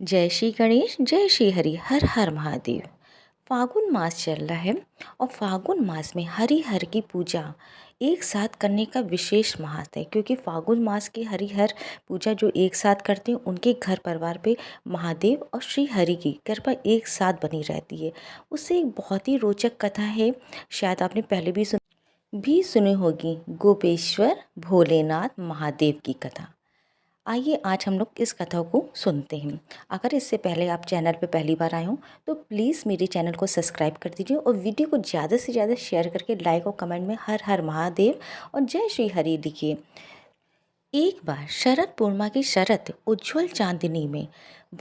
जय श्री गणेश, जय श्री हरि, हर हर महादेव। फागुन मास चल रहा है और फागुन मास में हरिहर की पूजा एक साथ करने का विशेष महत्व है, क्योंकि फागुन मास के हरिहर पूजा जो एक साथ करते हैं उनके घर परिवार पे महादेव और श्री हरि की कृपा एक साथ बनी रहती है। उससे एक बहुत ही रोचक कथा है, शायद आपने पहले भी सुनी होगी, गोपेश्वर भोलेनाथ महादेव की कथा। आइए आज हम लोग इस कथा को सुनते हैं। अगर इससे पहले आप चैनल पर पहली बार आए हो तो प्लीज़ मेरे चैनल को सब्सक्राइब कर दीजिए और वीडियो को ज़्यादा से ज़्यादा शेयर करके लाइक और कमेंट में हर हर महादेव और जय श्री हरि लिखिए। एक बार शरद पूर्णिमा की शरद उज्ज्वल चांदनी में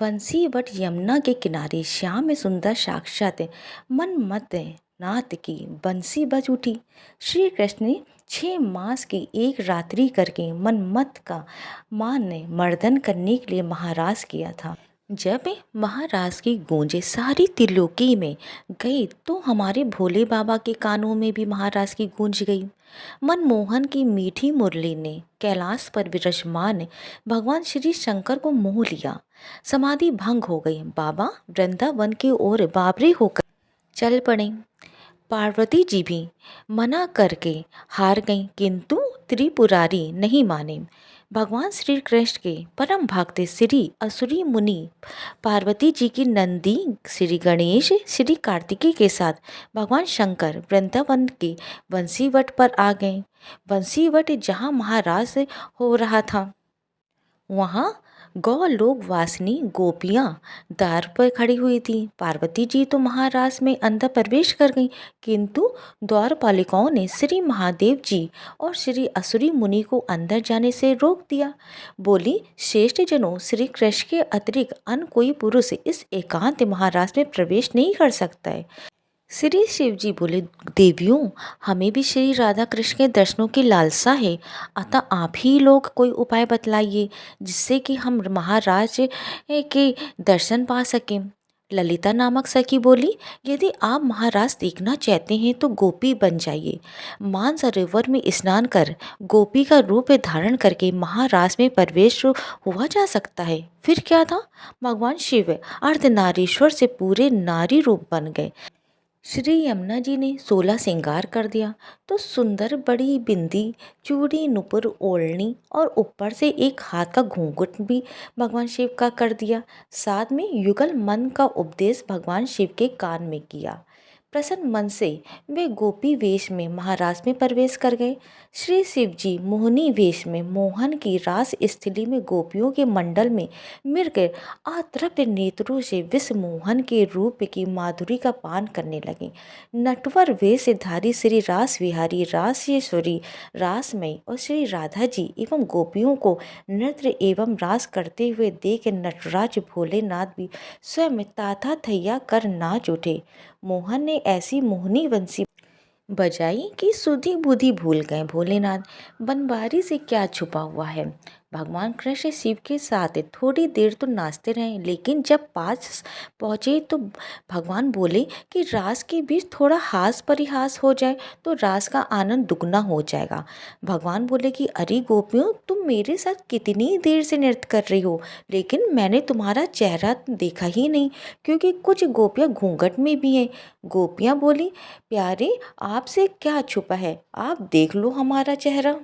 बंसीवट यमुना के किनारे श्याम में सुंदर साक्षात मनमत नाथ की बंसी बज उठी। श्री कृष्ण ने 6 मास की एक रात्रि करके मनमत का मान ने मर्दन करने के लिए महाराज किया था। जब महाराज की गूंजे सारी त्रिलोकी में गई तो हमारे भोले बाबा के कानों में भी महाराज की गूंज गई। मनमोहन की मीठी मुरली ने कैलाश पर विराजमान भगवान श्री शंकर को मोह लिया। समाधि भंग हो गई। बाबा वृंदावन की ओर बाबरे होकर चल पड़े। पार्वती जी भी मना करके हार गईं, किंतु त्रिपुरारी नहीं माने। भगवान श्री कृष्ण के परम भक्त श्री असुरी मुनि पार्वती जी की नंदी श्री गणेश श्री कार्तिकेय के साथ भगवान शंकर वृंदावन के बंसीवट पर आ गए। बंसीवट जहाँ महाराज हो रहा था वहाँ गौलोक वासिनी गोपियाँ द्वार पर खड़ी हुई थी। पार्वती जी तो महाराज में अंदर प्रवेश कर गईं, किंतु द्वारपालिकाओं ने श्री महादेव जी और श्री असुरी मुनि को अंदर जाने से रोक दिया। बोली, श्रेष्ठ जनों, श्री कृष्ण के अतिरिक्त अन्य कोई पुरुष इस एकांत महाराज में प्रवेश नहीं कर सकता है। श्री शिव जी बोले, देवियों, हमें भी श्री राधा कृष्ण के दर्शनों की लालसा है, अतः आप ही लोग कोई उपाय बतलाइए जिससे कि हम महाराज के दर्शन पा सकें। ललिता नामक सखी बोली, यदि आप महाराज देखना चाहते हैं तो गोपी बन जाइए। मानसरोवर में स्नान कर गोपी का रूप धारण करके महाराज में प्रवेश हुआ जा सकता है। फिर क्या था, भगवान शिव अर्धनारीश्वर से पूरे नारी रूप बन गए। श्री यमुना जी ने 16 श्रृंगार कर दिया तो सुंदर बड़ी बिंदी, चूड़ी, नुपुर, ओढ़नी और ऊपर से एक हाथ का घूंघट भी भगवान शिव का कर दिया। साथ में युगल मन का उपदेश भगवान शिव के कान में किया। प्रसन्न मन से वे गोपी वेश में महाराज में प्रवेश कर गए। श्री शिव जी मोहनी वेश में मोहन की रास स्थली में गोपियों के मंडल में मिलकर अतृप्त नेत्रों से विष मोहन के रूप की माधुरी का पान करने लगे। नटवर वेशधारी श्री रास विहारी, रासेश्वरी, रासमयी और श्री राधा जी एवं गोपियों को नृत्य एवं रास करते हुए देख नटराज भोलेनाथ भी स्वयं ताथा थैया कर नाच उठे। मोहन ने ऐसी मोहनी बंसी बजाई कि सुधि बुद्धि भूल गए। भोलेनाथ, बनबारी से क्या छुपा हुआ है। भगवान कृष्ण शिव के साथ थोड़ी देर तो नाचते रहे, लेकिन जब पास पहुँचे तो भगवान बोले कि रास के बीच थोड़ा हास परिहास हो जाए तो रास का आनंद दुगना हो जाएगा। भगवान बोले कि अरे गोपियों, तुम मेरे साथ कितनी देर से नृत्य कर रही हो, लेकिन मैंने तुम्हारा चेहरा देखा ही नहीं, क्योंकि कुछ गोपियाँ घूंघट में भी हैं। गोपियाँ बोली, प्यारे, आपसे क्या छुपा है, आप देख लो हमारा चेहरा।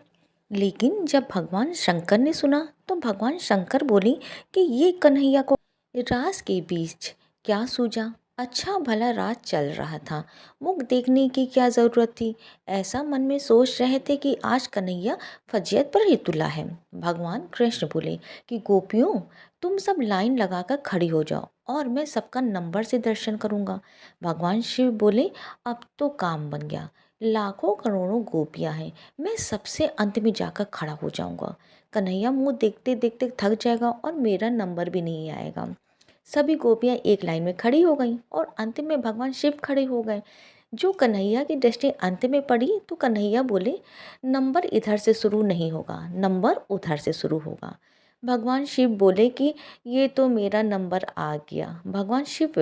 लेकिन जब भगवान शंकर ने सुना तो भगवान शंकर बोली कि ये कन्हैया को रास के बीच क्या सूझा, अच्छा भला राज चल रहा था, मुख देखने की क्या ज़रूरत थी। ऐसा मन में सोच रहे थे कि आज कन्हैया फजीयत पर ही तुला है। भगवान कृष्ण बोले कि गोपियों, तुम सब लाइन लगाकर खड़ी हो जाओ और मैं सबका नंबर से दर्शन करूंगा। भगवान शिव बोले, अब तो काम बन गया, लाखों करोड़ों गोपियां हैं, मैं सबसे अंत में जाकर खड़ा हो जाऊंगा। कन्हैया मुंह देखते देखते थक जाएगा और मेरा नंबर भी नहीं आएगा। सभी गोपियां एक लाइन में खड़ी हो गईं और अंत में भगवान शिव खड़े हो गए। जो कन्हैया की दृष्टि अंत में पड़ी तो कन्हैया बोले, नंबर इधर से शुरू नहीं होगा, नंबर उधर से शुरू होगा। भगवान शिव बोले कि ये तो मेरा नंबर आ गया। भगवान शिव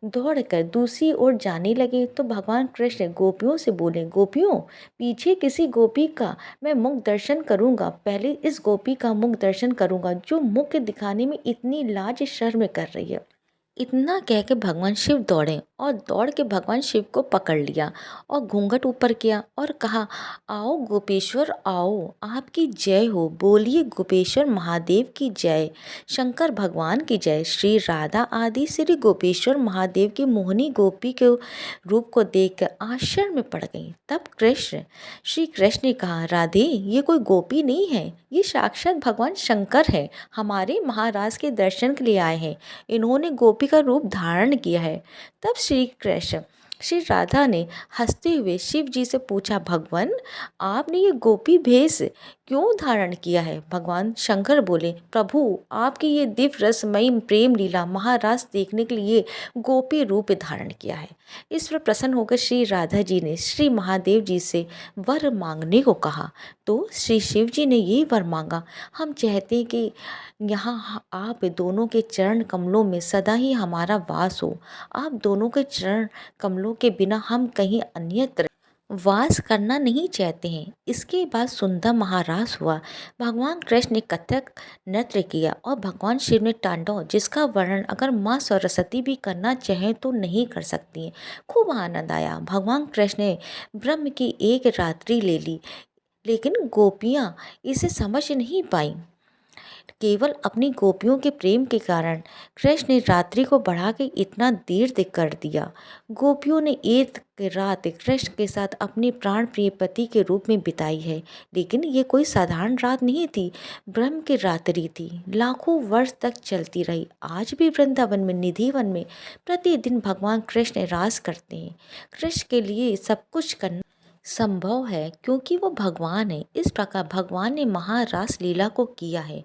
दौड़कर दूसरी ओर जाने लगे तो भगवान कृष्ण गोपियों से बोले, गोपियों, पीछे किसी गोपी का मैं मुख दर्शन करूंगा, पहले इस गोपी का मुख दर्शन करूंगा जो मुख दिखाने में इतनी लाज शर्म कर रही है। इतना कह के भगवान शिव दौड़े और दौड़ के भगवान शिव को पकड़ लिया और घूंघट ऊपर किया और कहा, आओ गोपेश्वर आओ, आपकी जय हो, बोलिए गोपेश्वर महादेव की जय, शंकर भगवान की जय। श्री राधा आदि श्री गोपेश्वर महादेव की मोहनी गोपी के रूप को देखकर आश्चर्य में पड़ गई। तब श्री कृष्ण ने कहा, राधे, ये कोई गोपी नहीं है, ये साक्षात भगवान शंकर है, हमारे महाराज के दर्शन के लिए आए हैं, इन्होंने गोपी का रूप धारण किया है। तब श्री राधा ने हंसते हुए शिव जी से पूछा, भगवान, आपने ये गोपी भेष क्यों धारण किया है? भगवान शंकर बोले, प्रभु, आपकी ये दिव्य रसमयी प्रेम लीला महाराज देखने के लिए गोपी रूप धारण किया है। इस पर प्रसन्न होकर श्री राधा जी ने श्री महादेव जी से वर मांगने को कहा। तो श्री शिव जी ने ये वर मांगा, हम चाहते हैं कि यहाँ आप दोनों के चरण कमलों में सदा ही हमारा वास हो। आप दोनों के चरण कमलों के बिना हम कहीं अन्यत्र वास करना नहीं चाहते हैं। इसके बाद सुंदर महारास हुआ। भगवान कृष्ण ने कथक नृत्य किया और भगवान शिव ने तांडव, जिसका वर्णन अगर माँ सरस्वती भी करना चाहें तो नहीं कर सकती हैं। खूब आनंद आया। भगवान कृष्ण ने ब्रह्म की एक रात्रि ले ली, लेकिन गोपियाँ इसे समझ नहीं पाईं। केवल अपनी गोपियों के प्रेम के कारण कृष्ण ने रात्रि को बढ़ा के इतना देर तक कर दिया। गोपियों ने एक रात कृष्ण के साथ अपने प्राण प्रिय पति के रूप में बिताई है, लेकिन ये कोई साधारण रात नहीं थी, ब्रह्म की रात्रि थी, लाखों वर्ष तक चलती रही। आज भी वृंदावन में निधि वन में प्रतिदिन भगवान कृष्ण रास करते हैं। कृष्ण के लिए सब कुछ करना संभव है क्योंकि वो भगवान है। इस प्रकार भगवान ने महारास लीला को किया है।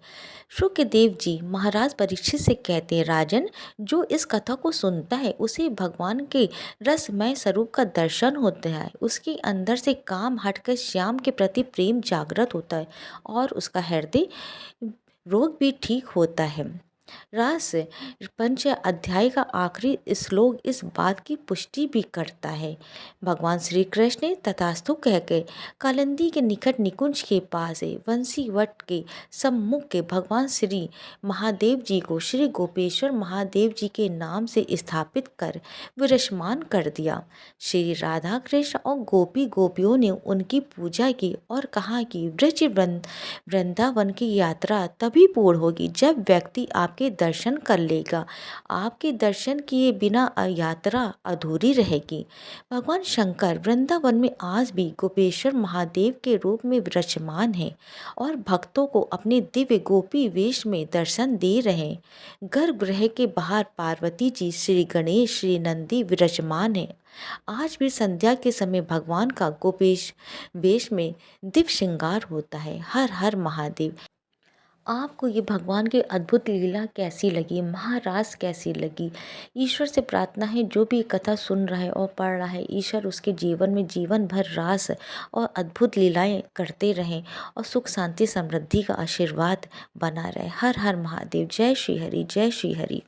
शुक्रदेव जी महाराज परीक्षित से कहते हैं, राजन, जो इस कथा को सुनता है उसे भगवान के रसमय स्वरूप का दर्शन होता है, उसके अंदर से काम हटकर श्याम के प्रति प्रेम जागृत होता है और उसका हृदय रोग भी ठीक होता है। रास पंच अध्याय का आखिरी श्लोक इस बात की पुष्टि भी करता है। भगवान श्री कृष्ण ने तथास्तु कह के कालिंदी के निकट निकुंज के पास वंशी वट के सम्मुख के भगवान श्री महादेव जी को श्री गोपेश्वर महादेव जी के नाम से स्थापित कर विराजमान कर दिया। श्री राधा कृष्ण और गोपी गोपियों ने उनकी पूजा की और कहा कि वृंदावन की यात्रा तभी पूर्ण होगी जब व्यक्ति आपके दर्शन कर लेगा। आपके दर्शन किए बिना यात्रा अधूरी रहेगी। भगवान शंकर वृंदावन में आज भी गोपेश्वर महादेव के रूप में विराजमान है और भक्तों को अपने दिव्य गोपी वेश में दर्शन दे रहे हैं। गर्भगृह के बाहर पार्वती जी, श्री गणेश, श्री नंदी विराजमान है। आज भी संध्या के समय भगवान का गोपेश वेश में दिव्य श्रृंगार होता है। हर हर महादेव। आपको ये भगवान की अद्भुत लीला कैसी लगी, महारास कैसी लगी? ईश्वर से प्रार्थना है जो भी कथा सुन रहा है और पढ़ रहा है, ईश्वर उसके जीवन में जीवन भर रास और अद्भुत लीलाएं करते रहें और सुख शांति समृद्धि का आशीर्वाद बना रहे। हर हर महादेव। जय श्री हरि, जय श्री हरि।